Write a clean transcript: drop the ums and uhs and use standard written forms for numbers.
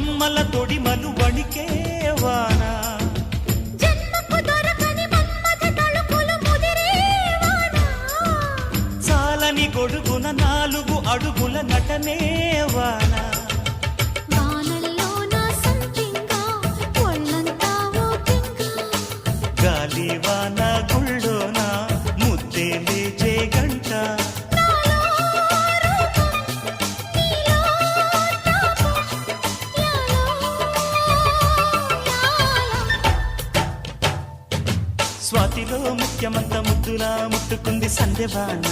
కొమ్మల తొడిమలు వణికే వాన చాలని గొడుగున 4 అడుగుల నటనే వాన గాలి వాన గుళ్ళోన ముద్దే లేచే గంట స్వాతిలో ముఖ్యమంత ముద్దులా ముట్టుకుంది సంధ్యవాన